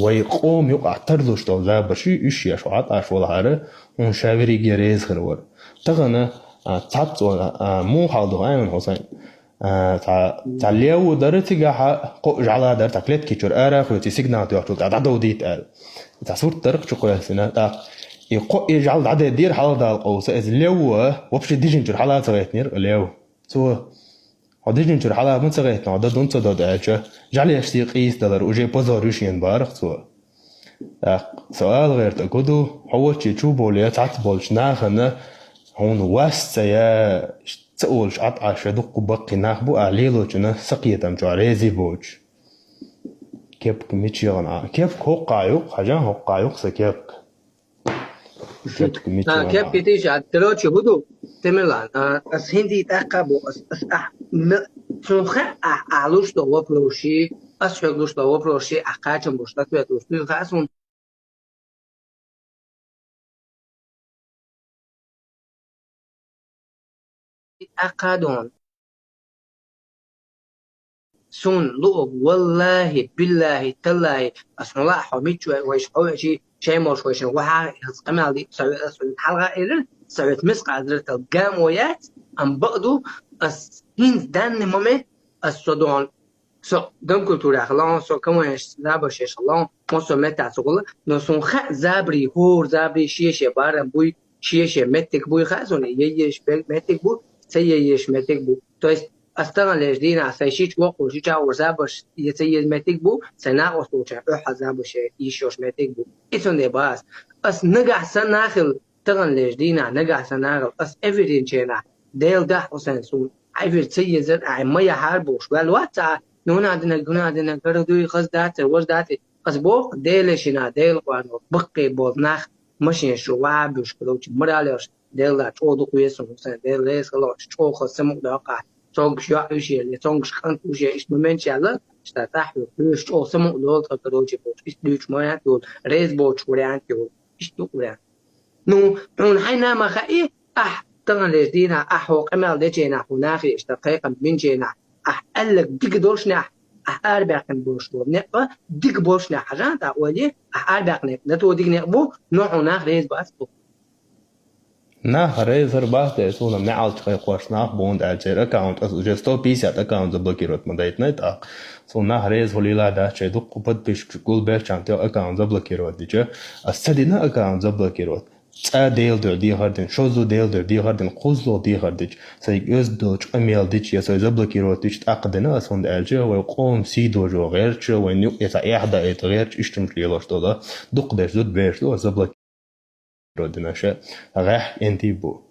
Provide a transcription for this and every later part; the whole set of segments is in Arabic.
ويقوم يقع تردوش تو زابر شي إشي يشو عطاش والهارة ونشاوري جريز خرور تغنى تعبت ولا مو حاضر أيمن حسين تاع اليو درتي جاها جعلها در تكلت كيشور أرا خوتي سيجنات يحطوا تاع دوديت أر تاع صورة طرق شو قول سنة تاع يجعل عدد دير حلا دا القوس إذ اليو وبش ديجن شور حلا تغيتنير اليو سو هديجن شور حلا من تغيتنا هذا دون تدود أرجع جعل يشتي قيس دلر وجي بزاروشين بارخ سو سؤال غير تقولوا هو شيء شو بولي تعتبولش ناخنا هون واسع يا تقولش عطع شدق بقي ناخبو عليلو جنا سقية مجاريزي بوج كيبك ميتشيغنا كيبك هقايق حاجة هقايق سكيبك كيبك ميتشيغنا كيبك تيجي عدلوش هدو تملان أس هندي تأقبو أس سنخ أعلوش دو وبروشي أس حقلوش دو وبروشي أقاجم بوشتات بيتوش نخاسون أقادون سون لو والله بالله تالله أسمع الله حميد ويش حوشي شيء مش ويش وها هسقمال دي سويت حلقة إيرن سويت مسق عذرت الجام ويات أم بقدو أس هين دان ممة السودان سو دم كلتورة خلان سو كمان زابر شيء خلان ما سو متى سقول نسون خ زابري هور زابري شيء بارم بوي شيء متك بوي خازون ييش متك بو سييش متك بو تويست أستغل لجدين عسايشيت وقوشي جاور زابش يتسيد متك بو سناقص وشا أحد زابش يشوش متك بو إثن دي باس أس نقع سناخل تغن لجدين نقع سناخل أس إفرين شينا ديل دح وسنسون عفر تسيد زر عمية حاربوش والواتسا نونا كردوي خز داتي وش داتي أس بوق ديل شنا ديل قوانو بقي بوضناخ مشين شواب وشكلوش مراليوش ديل دا چودو قويسون وسن ديل ليس خلوش چو خسمو داقع صونغش يعيشي اللي صونغش خان وشي إيش ممنش على استطاع يوش أو سمو دول تقدروش بوش إيش دوش ما دول ريز بوش وريان تقول إيش تقول نون حين ما خايه تغن لجدينا وق أمال دجينا هناخي اشتقيقا من جينا قالك ديك دولشنا أربع كن بوش دول نقبة ديك بوشنا حاجة تقولي أربع كن نتو ديك نقبو نوع هناخ ريز بأسبو نه ريزر باته سونا نعال تخي قوشنا بوند أجر أكاونت أس جستو بيسات أكاونت زبلكيروت مدايت نيت سونا ريز هوليلا دا شيء دق قبض بيش كل بير شانتيو أكاونت زبلكيروت ديجا أستدينا أكاونت زبلكيروت ديل در دي هردن شوزو ديل در دي هردن قوزلو دي هردج سيجوز دوش أميل ديش يسوي زبلكيروت ديش تأقدنا أسوند أجر ويقوم سيدو جو غيرش وينيو يسا إحدا إتغيرش إشتمش ليلوش دولا دق ديش دود بيش دو زبلكيروت ردنا شيء راح انتي بو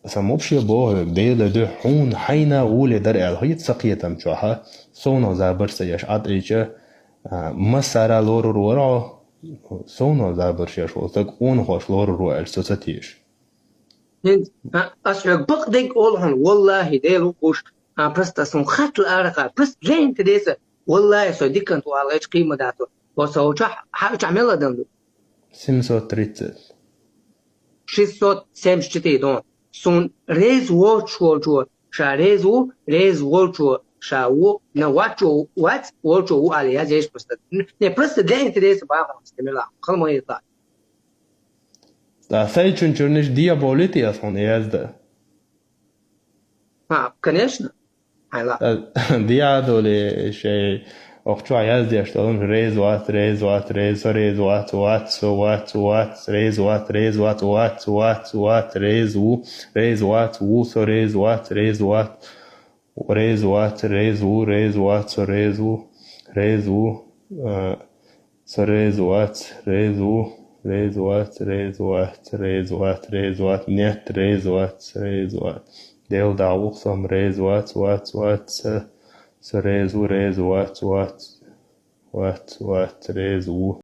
سموبشي بو ديل دو حون حينا غولي در الهيت سقية تمشوها سونا زابر سيش عطريجة مسارا لور رورا سونا زابر شيش وثق اون خوش لور رورا السوساتيش أشعر بقدك أولهن والله ديلو قوش برست سون خط الأرقى برست جين تديسة والله سو ديكن تو على قيمة داتو وسو حاجة عملها دندو 730 674 دون سون ريز وولچو شا ريز وولچو شا و نواتشو وات وولچو على يجيش بس نه برست دين تديس باغ استملا خلما يطلع دا سايچون چونش ديابوليتي اصلا يازده كنيشنا هلا ديادولي شيء auch zwei Jahre der Stellen Res wat Res wat Res Res wat wat so wat wat Res wat Res wat wat wat wat Res u Res wat u so Res wat Res wat Res wat Res u Res wat so Res u Res u so Res wat Res u Res wat Res wat Res wat Res wat net Res wat Res wat del da ook som Res wat wat So rezu, what, rezu.